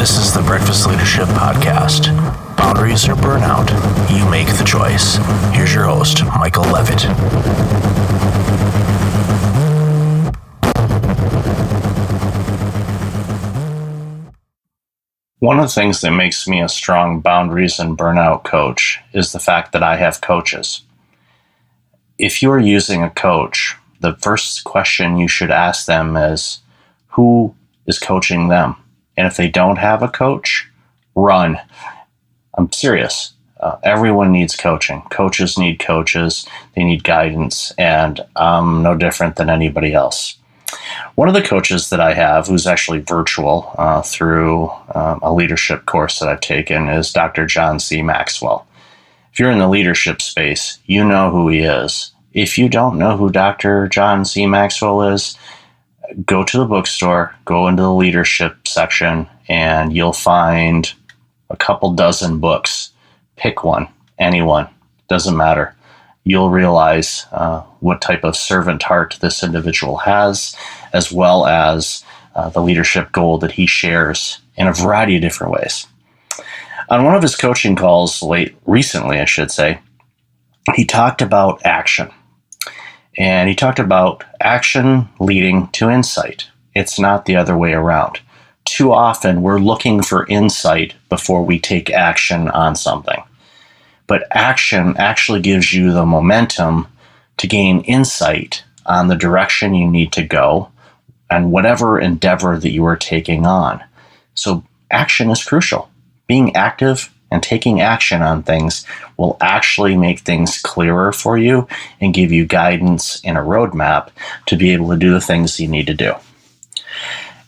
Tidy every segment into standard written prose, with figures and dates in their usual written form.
This is the Breakfast Leadership Podcast. Boundaries or burnout, you make the choice. Here's your host, Michael Levitt. One of the things that makes me a strong boundaries and burnout coach is the fact that I have coaches. If you are using a coach, the first question you should ask them is, who is coaching them? And if they don't have a coach, run. I'm serious. Everyone needs coaching. Coaches need coaches. They need guidance. And I'm no different than anybody else. One of the coaches that I have, who's actually virtual through a leadership course that I've taken, is Dr. John C. Maxwell. If you're in the leadership space, you know who he is. If you don't know who Dr. John C. Maxwell is, go to the bookstore, go into the leadership section, and you'll find a couple dozen books. Pick one, anyone, doesn't matter. You'll realize what type of servant heart this individual has, as well as the leadership goal that he shares in a variety of different ways. On one of his coaching calls recently, he talked about action. And he talked about action leading to insight. It's not the other way around. Too often, we're looking for insight before we take action on something. But action actually gives you the momentum to gain insight on the direction you need to go and whatever endeavor that you are taking on. So action is crucial. Being active and taking action on things will actually make things clearer for you and give you guidance and a roadmap to be able to do the things you need to do.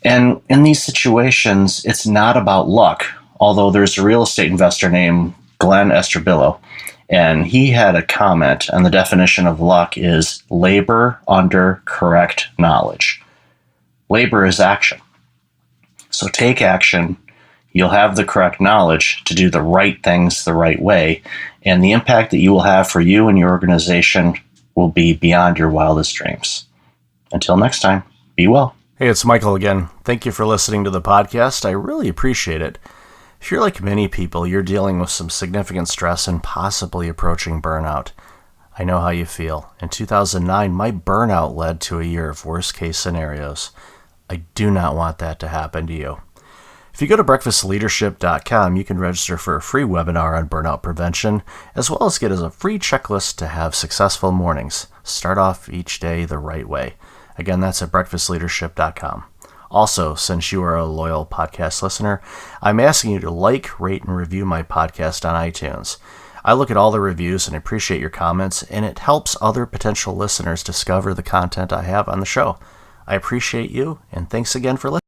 And in these situations, it's not about luck, although there's a real estate investor named Glenn Estrobillo, and he had a comment, and the definition of luck is labor under correct knowledge. Labor is action. So take action. You'll have the correct knowledge to do the right things the right way, and the impact that you will have for you and your organization will be beyond your wildest dreams. Until next time, be well. Hey, it's Michael again. Thank you for listening to the podcast. I really appreciate it. If you're like many people, you're dealing with some significant stress and possibly approaching burnout. I know how you feel. In 2009, my burnout led to a year of worst-case scenarios. I do not want that to happen to you. If you go to breakfastleadership.com, you can register for a free webinar on burnout prevention, as well as get a free checklist to have successful mornings. Start off each day the right way. Again, that's at breakfastleadership.com. Also, since you are a loyal podcast listener, I'm asking you to like, rate, and review my podcast on iTunes. I look at all the reviews and appreciate your comments, and it helps other potential listeners discover the content I have on the show. I appreciate you, and thanks again for listening.